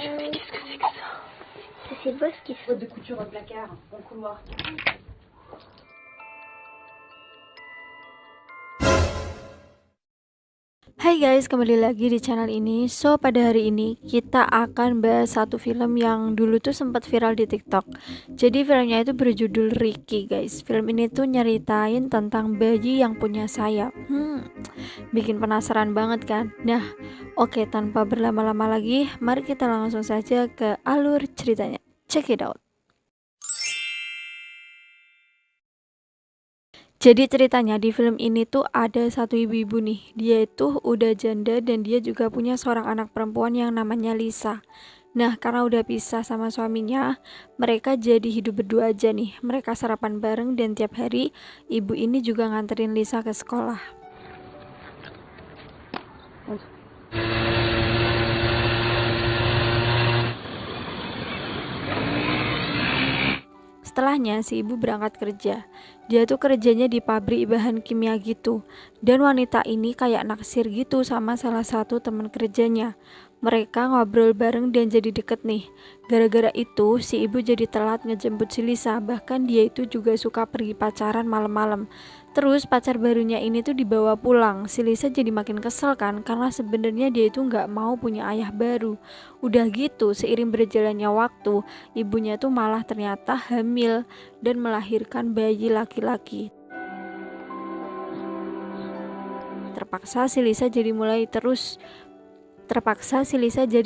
Qu'est-ce que c'est que ça? C'est beau ce qu'il fait. Boîte de couture au placard, dans le couloir. Hai guys, kembali lagi di channel ini. So, pada hari ini kita akan bahas satu film yang dulu tuh sempat viral di TikTok. Jadi filmnya itu berjudul Ricky guys. Film ini tuh nyeritain tentang bayi yang punya sayap. Bikin penasaran banget kan? Nah, oke, tanpa berlama-lama lagi, mari kita langsung saja ke alur ceritanya. Check it out. Jadi ceritanya di film ini tuh ada satu ibu-ibu nih. Dia itu udah janda dan dia juga punya seorang anak perempuan yang namanya Lisa. Nah, karena udah pisah sama suaminya, mereka jadi hidup berdua aja nih. Mereka sarapan bareng dan tiap hari ibu ini juga nganterin Lisa ke sekolah. Setelahnya si ibu berangkat kerja. Dia tuh kerjanya di pabrik bahan kimia gitu. Dan wanita ini kayak naksir gitu sama salah satu teman kerjanya. Mereka ngobrol bareng dan jadi deket nih. Gara-gara itu si ibu jadi telat ngejemput si Lisa. Bahkan dia itu juga suka pergi pacaran malam-malam. Terus pacar barunya ini tuh dibawa pulang. Si Lisa jadi makin kesel kan, karena sebenarnya dia itu nggak mau punya ayah baru. Udah gitu, seiring berjalannya waktu, ibunya tuh malah ternyata hamil dan melahirkan bayi laki-laki. Terpaksa si Lisa jadi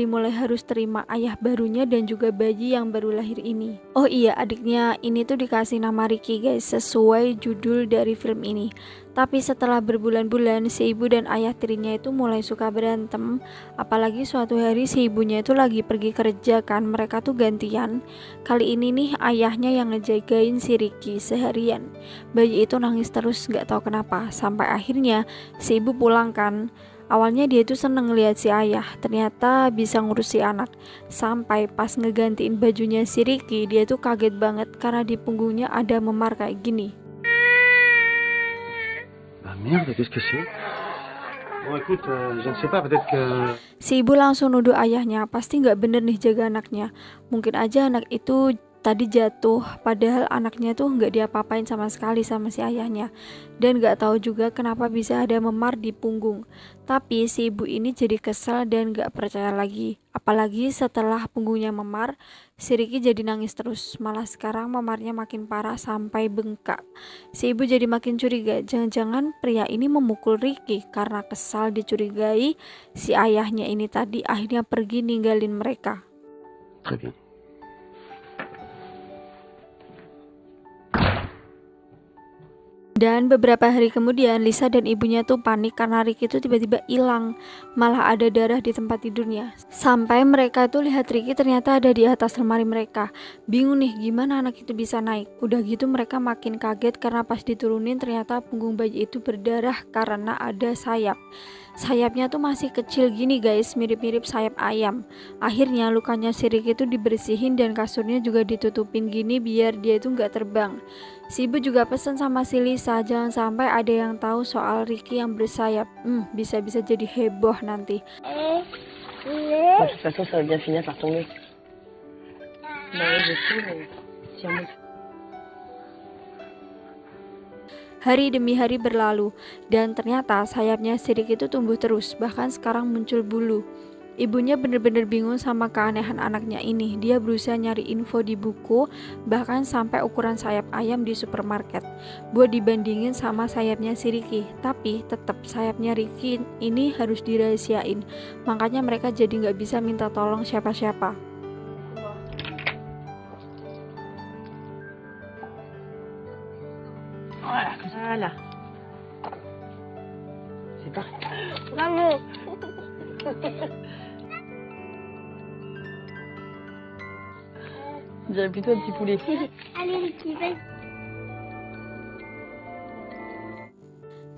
mulai harus terima ayah barunya dan juga bayi yang baru lahir ini. Oh iya, adiknya ini tuh dikasih nama Ricky guys, sesuai judul dari film ini. Tapi setelah berbulan-bulan si ibu dan ayah tirinya itu mulai suka berantem. Apalagi suatu hari si ibunya itu lagi pergi kerja kan, mereka tuh gantian. Kali ini nih ayahnya yang ngejagain si Ricky seharian. Bayi itu nangis terus gak tahu kenapa. Sampai akhirnya si ibu pulang kan. Awalnya dia tuh seneng ngeliat si ayah, ternyata bisa ngurus si anak. Sampai pas ngegantiin bajunya si Ricky, dia tuh kaget banget karena di punggungnya ada memar kayak gini. Ah merde, qu'est-ce que c'est? Bon écoute, je ne sais pas, peut-être que... Si ibu langsung nuduh ayahnya, pasti nggak bener nih jaga anaknya. Mungkin aja anak itu tadi jatuh, padahal anaknya tuh nggak diapa-apain sama sekali sama si ayahnya. Dan nggak tahu juga kenapa bisa ada memar di punggung. Tapi si ibu ini jadi kesel dan nggak percaya lagi. Apalagi setelah punggungnya memar, si Ricky jadi nangis terus. Malah sekarang memarnya makin parah sampai bengkak. Si ibu jadi makin curiga, jangan-jangan pria ini memukul Ricky. Karena kesal dicurigai, si ayahnya ini tadi akhirnya pergi ninggalin mereka. Très bien. Dan beberapa hari kemudian Lisa dan ibunya tuh panik karena Ricky tuh tiba-tiba hilang. Malah ada darah di tempat tidurnya. Sampai mereka tuh lihat Ricky ternyata ada di atas lemari mereka. Bingung nih gimana anak itu bisa naik. Udah gitu mereka makin kaget karena pas diturunin ternyata punggung bayi itu berdarah karena ada sayap. Sayapnya tuh masih kecil gini guys, mirip-mirip sayap ayam. Akhirnya lukanya si Ricky itu dibersihin dan kasurnya juga ditutupin gini biar dia itu nggak terbang. Si ibu juga pesen sama si Lisa, jangan sampai ada yang tahu soal Ricky yang bersayap. Bisa-bisa jadi heboh nanti. De toute façon, ça va bien finir par tomber. Bah oui, je sais, mais tiens-moi. Hari demi hari berlalu, dan ternyata sayapnya si Ricky itu tumbuh terus, bahkan sekarang muncul bulu. Ibunya bener-bener bingung sama keanehan anaknya ini. Dia berusaha nyari info di buku, bahkan sampai ukuran sayap ayam di supermarket, buat dibandingin sama sayapnya si Ricky. Tapi tetap sayapnya Ricky ini harus dirahasiain. Makanya mereka jadi nggak bisa minta tolong siapa-siapa. Voilà. C'est parti. Bravo. On dirait plutôt un petit poulet. Allez Ricky, vas-y.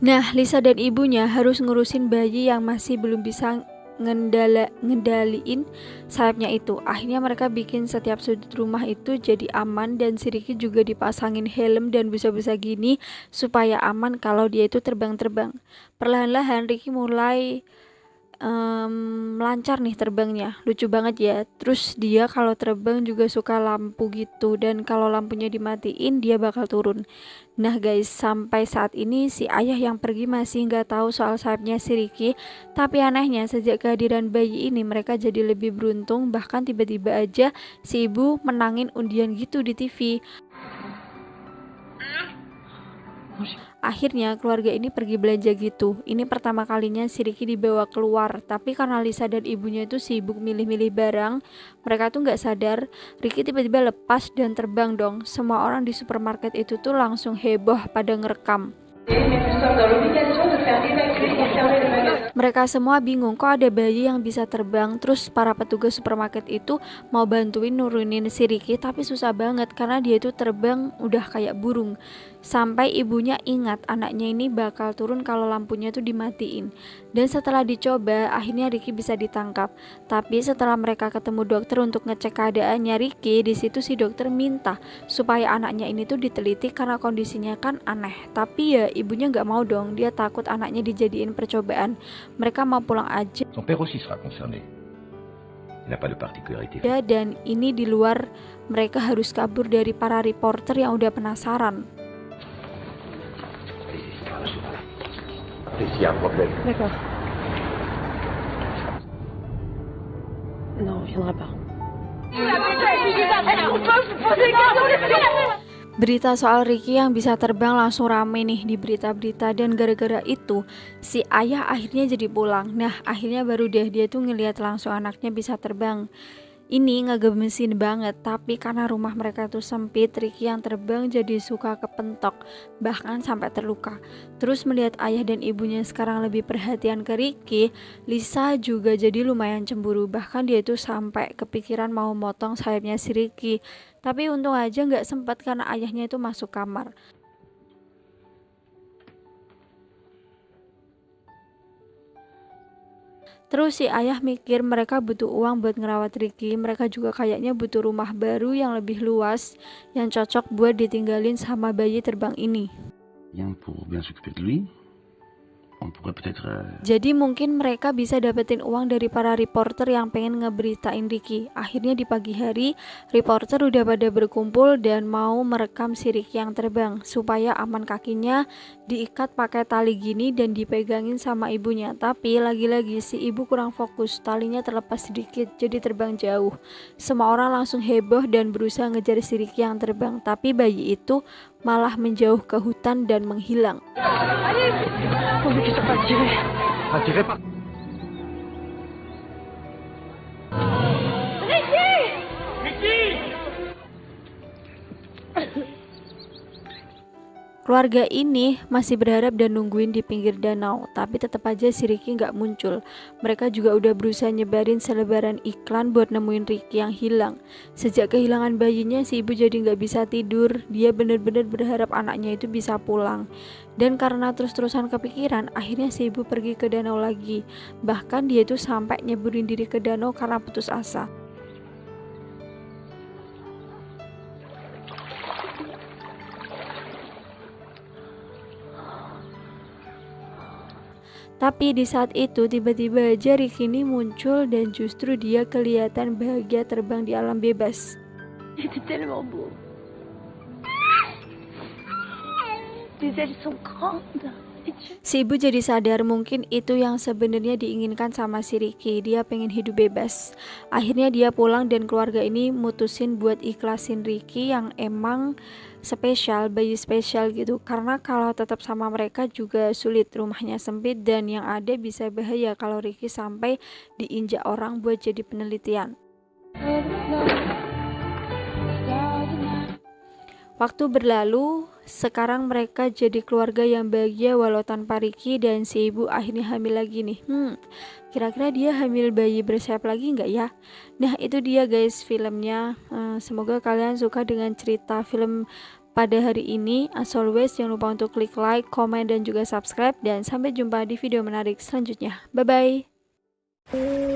Nah, Lisa dan ibunya harus ngurusin bayi yang masih belum bisa ngendaliin sayapnya itu. Akhirnya mereka bikin setiap sudut rumah itu jadi aman dan si Ricky juga dipasangin helm dan busa-busa gini supaya aman kalau dia itu terbang-terbang. Perlahan-lahan Ricky mulai lancar nih terbangnya, lucu banget ya. Terus dia kalau terbang juga suka lampu gitu, dan kalau lampunya dimatiin dia bakal turun. Nah guys, sampai saat ini si ayah yang pergi masih nggak tahu soal sayapnya si Ricky. Tapi anehnya sejak kehadiran bayi ini mereka jadi lebih beruntung, bahkan tiba-tiba aja si ibu menangin undian gitu di TV. Akhirnya keluarga ini pergi belanja gitu. Ini pertama kalinya si Ricky dibawa keluar, tapi karena Lisa dan ibunya itu sibuk milih-milih barang, mereka tuh nggak sadar Ricky tiba-tiba lepas dan terbang dong. Semua orang di supermarket itu tuh langsung heboh pada ngerekam. Mereka semua bingung kok ada bayi yang bisa terbang. Terus para petugas supermarket itu mau bantuin nurunin si Ricky, tapi susah banget karena dia itu terbang udah kayak burung. Sampai ibunya ingat anaknya ini bakal turun kalau lampunya tuh dimatiin. Dan setelah dicoba akhirnya Ricky bisa ditangkap. Tapi setelah mereka ketemu dokter untuk ngecek keadaannya Ricky, di situ si dokter minta supaya anaknya ini tuh diteliti karena kondisinya kan aneh. Tapi ya ibunya nggak mau dong, dia takut anaknya dijadiin percobaan. Mereka mau pulang aja. Son père aussi sera concerné. Il n'a pas de particularité. Dan ini di luar mereka harus kabur dari para reporter yang udah penasaran. S'il y a un problème. D'accord. Non, on viendra pas. Berita soal Ricky yang bisa terbang langsung rame nih di berita-berita, dan gara-gara itu si ayah akhirnya jadi pulang. Nah akhirnya baru deh dia tuh ngelihat langsung anaknya bisa terbang. Ini ngegemesin banget, tapi karena rumah mereka tuh sempit, Ricky yang terbang jadi suka kepentok, bahkan sampai terluka. Terus melihat ayah dan ibunya sekarang lebih perhatian ke Ricky, Lisa juga jadi lumayan cemburu, bahkan dia tuh sampai kepikiran mau motong sayapnya si Ricky. Tapi untung aja nggak sempat karena ayahnya itu masuk kamar. Terus si ayah mikir mereka butuh uang buat ngerawat Ricky. Mereka juga kayaknya butuh rumah baru yang lebih luas, yang cocok buat ditinggalin sama bayi terbang ini. Pour bien s'occuper de lui. On pourrait peut-être Jadi mungkin mereka bisa dapetin uang dari para reporter yang pengen ngeberitain Ricky. Akhirnya di pagi hari, reporter udah pada berkumpul dan mau merekam si Ricky yang terbang supaya aman. Kakinya diikat pakai tali gini dan dipegangin sama ibunya. Tapi lagi-lagi si ibu kurang fokus, talinya terlepas sedikit jadi terbang jauh. Semua orang langsung heboh dan berusaha ngejar si Ricky yang terbang, tapi bayi itu malah menjauh ke hutan dan menghilang. Pourvu qu'il soit pas tiré. Attirez pas. Keluarga ini masih berharap dan nungguin di pinggir danau, tapi tetap aja si Ricky nggak muncul. Mereka juga udah berusaha nyebarin selebaran iklan buat nemuin Ricky yang hilang. Sejak kehilangan bayinya, si ibu jadi nggak bisa tidur. Dia bener-bener berharap anaknya itu bisa pulang. Dan karena terus-terusan kepikiran, akhirnya si ibu pergi ke danau lagi. Bahkan dia itu sampai nyeburin diri ke danau karena putus asa. Tapi di saat itu tiba-tiba aja Ricky ini muncul dan justru dia kelihatan bahagia terbang di alam bebas. C'était tellement beau. Les ailes sont grandes. Si ibu jadi sadar mungkin itu yang sebenarnya diinginkan sama si Ricky. Dia pengen hidup bebas. Akhirnya dia pulang dan keluarga ini mutusin buat ikhlasin Ricky yang emang spesial, bayi spesial gitu. Karena kalau tetap sama mereka juga sulit, rumahnya sempit dan yang ada bisa bahaya kalau Ricky sampai diinjak orang buat jadi penelitian. Waktu berlalu, sekarang mereka jadi keluarga yang bahagia walau tanpa Ricky, dan si ibu akhirnya hamil lagi nih. Kira-kira dia hamil bayi bersayap lagi nggak ya? Nah itu dia guys filmnya. Semoga kalian suka dengan cerita film pada hari ini. As always jangan lupa untuk klik like, comment, dan juga subscribe. Dan sampai jumpa di video menarik selanjutnya. Bye-bye.